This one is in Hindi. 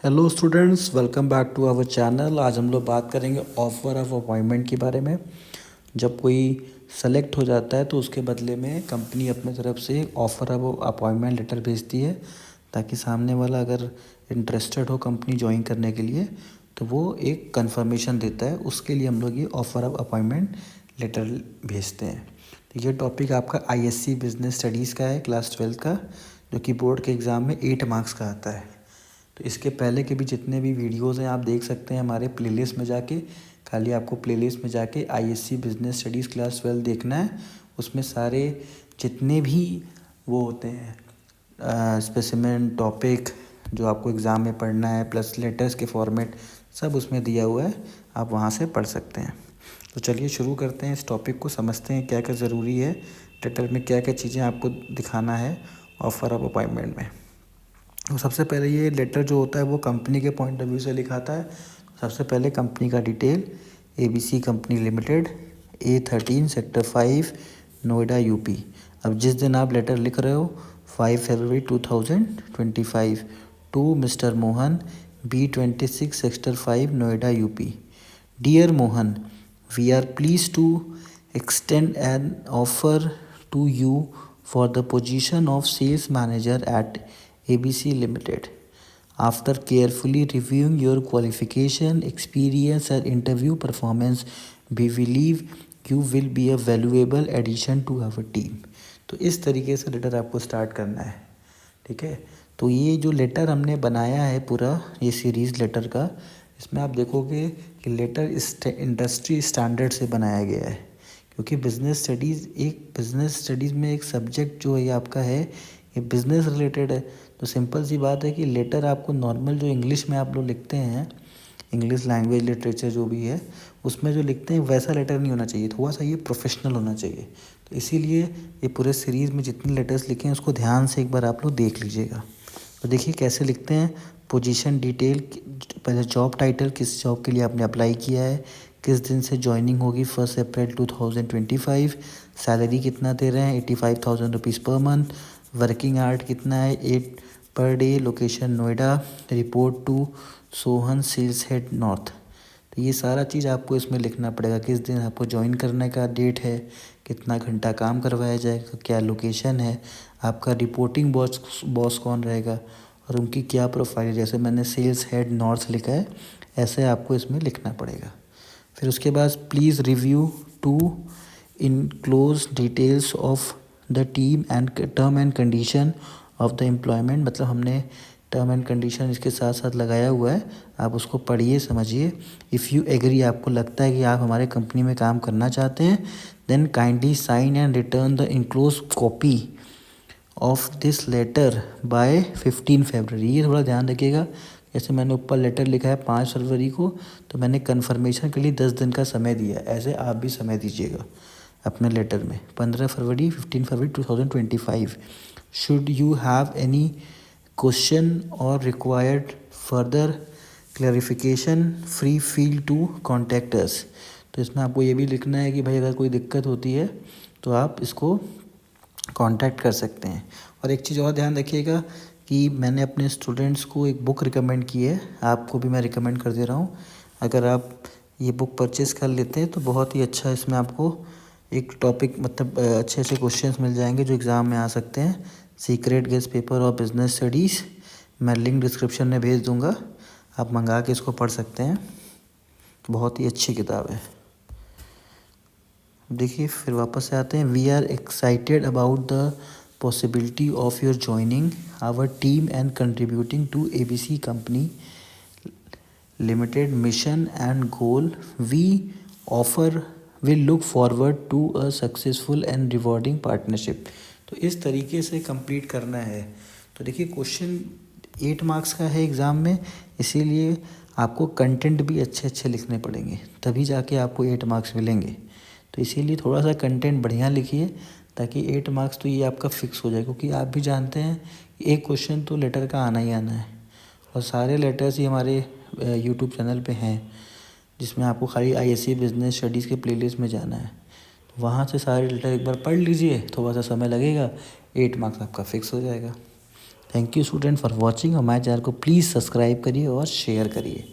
Hello students, welcome back to our channel. आज हम लोग बात करेंगे ऑफर ऑफ अपॉइंटमेंट के बारे में। जब कोई सेलेक्ट हो जाता है तो उसके बदले में कंपनी अपने तरफ से ऑफर ऑफ अपॉइंटमेंट लेटर भेजती है, ताकि सामने वाला अगर इंटरेस्टेड हो कंपनी ज्वाइन करने के लिए तो वो एक कंफर्मेशन देता है। उसके लिए हम लोग ये ऑफर ऑफ अपॉइंटमेंट लेटर भेजते हैं। तो ये टॉपिक आपका आईएससी बिजनेस स्टडीज़ का है, क्लास 12 का, जो कि बोर्ड के एग्ज़ाम में 8 मार्क्स का आता है। तो इसके पहले के भी जितने भी वीडियोज़ हैं आप देख सकते हैं हमारे प्लेलिस्ट में जाके। खाली आपको प्लेलिस्ट में जाके आईएससी बिजनेस स्टडीज़ क्लास 12 देखना है। उसमें सारे जितने भी वो होते हैं स्पेसिमेन टॉपिक जो आपको एग्ज़ाम में पढ़ना है, प्लस लेटर्स के फॉर्मेट सब उसमें दिया हुआ है, आप वहाँ से पढ़ सकते हैं। तो चलिए शुरू करते हैं, इस टॉपिक को समझते हैं क्या क्या ज़रूरी है, लेटर में क्या क्या चीज़ें आपको दिखाना है ऑफर ऑफ अपॉइंटमेंट में। तो सबसे पहले ये लेटर जो होता है वो कंपनी के पॉइंट ऑफ व्यू से लिखाता है। सबसे पहले कंपनी का detail, ABC company limited, A13 sector 5 Noida UP. अब जिस दिन आप लेटर लिख रहे हो 5 February 2025 to mister Mohan, B26 sector 5 Noida UP. Dear Mohan, we are please to extend an offer to you for the position of sales manager at ABC Limited. After carefully reviewing your qualification, experience and interview performance, we believe you will be a valuable addition to our team. तो इस तरीके से लेटर आपको स्टार्ट करना है, ठीक है। तो ये जो लेटर हमने बनाया है पूरा ये सीरीज़ लेटर का, इसमें आप देखोगे कि लेटर इंडस्ट्री स्टैंडर्ड से बनाया गया है, क्योंकि बिज़नेस स्टडीज़ में एक सब्जेक्ट जो ये आपका है ये बिज़नेस रिलेटेड है। तो सिंपल सी बात है कि लेटर आपको नॉर्मल जो इंग्लिश में आप लोग लिखते हैं, इंग्लिश लैंग्वेज लिटरेचर जो भी है उसमें जो लिखते हैं वैसा लेटर नहीं होना चाहिए, थोड़ा सा ये प्रोफेशनल होना चाहिए। तो इसीलिए ये पूरे सीरीज़ में जितने लेटर्स लिखे हैं उसको ध्यान से एक बार आप लोग देख लीजिएगा। तो देखिए कैसे लिखते हैं। पोजीशन डिटेल, पहले जॉब टाइटल, किस जॉब के लिए आपने अप्लाई किया है, किस दिन से ज्वाइनिंग होगी 1 अप्रैल 2025, सैलरी कितना दे रहे हैं 85,000 rupees per month, working hours कितना है 8 per day, location Noida, report to Sohan sales head north. तो ये सारा चीज़ आपको इसमें लिखना पड़ेगा, किस दिन आपको ज्वाइन करने का डेट है, कितना घंटा काम करवाया जाएगा, क्या लोकेशन है, आपका रिपोर्टिंग बॉस कौन रहेगा और उनकी क्या प्रोफाइल है। जैसे मैंने सेल्स हेड नॉर्थ लिखा है ऐसे आपको इसमें लिखना पड़ेगा। फिर उसके बाद please review to enclose details of the team and term and condition of the employment. मतलब हमने टर्म एंड कंडीशन इसके साथ साथ लगाया हुआ है, आप उसको पढ़िए समझिए। इफ़ यू एग्री, आपको लगता है कि आप हमारे कंपनी में काम करना चाहते हैं, then kindly sign and return the enclose copy of this letter by 15 February. ये थोड़ा ध्यान रखिएगा, जैसे मैंने ऊपर लेटर लिखा है 5 फरवरी को, तो मैंने कन्फर्मेशन के लिए 10 दिन का समय दिया है, ऐसे आप भी समय दीजिएगा अपने लेटर में। 15 फरवरी 15 फरवरी 2025। Should you have any question और required further clarification, free feel to contact us. तो इसमें आपको ये भी लिखना है कि भाई अगर कोई दिक्कत होती है तो आप इसको कांटेक्ट कर सकते हैं। और एक चीज़ और ध्यान रखिएगा कि मैंने अपने स्टूडेंट्स को एक बुक रिकमेंड की है, आपको भी मैं रिकमेंड कर दे रहा हूँ। अगर आप ये बुक परचेज़ कर लेते हैं तो बहुत ही अच्छा इसमें आपको एक टॉपिक मतलब अच्छे अच्छे क्वेश्चंस मिल जाएंगे जो एग्ज़ाम में आ सकते हैं। सीक्रेट गेस्ट पेपर और बिजनेस स्टडीज़, मैं लिंक डिस्क्रिप्शन में भेज दूँगा, आप मंगा के इसको पढ़ सकते हैं। बहुत ही अच्छी किताब है। देखिए फिर वापस से आते हैं। We are excited about the possibility of your joining our team and contributing to ABC company limited mission and goal. We offer will look forward to a successful and rewarding partnership. तो इस तरीके से कंप्लीट करना है। तो देखिए क्वेश्चन 8 मार्क्स का है एग्ज़ाम में, इसीलिए आपको कंटेंट भी अच्छे अच्छे लिखने पड़ेंगे, तभी जाके आपको 8 मार्क्स मिलेंगे। तो इसीलिए थोड़ा सा कंटेंट बढ़िया लिखिए, ताकि 8 मार्क्स तो ये आपका फिक्स हो जाए, क्योंकि आप भी जानते हैं कि एक क्वेश्चन तो लेटर का आना ही आना है। और सारे लेटर्स ही हमारे यूट्यूब चैनल पे हैं, जिसमें आपको खाली आईएससी बिजनेस स्टडीज़ के प्लेलिस्ट में जाना है, तो वहाँ से सारे लेटर एक बार पढ़ लीजिए, थोड़ा सा समय लगेगा, 8 मार्क्स आपका फिक्स हो जाएगा। Thank you student for watching. हमारे चैनल को प्लीज़ सब्सक्राइब करिए और शेयर करिए।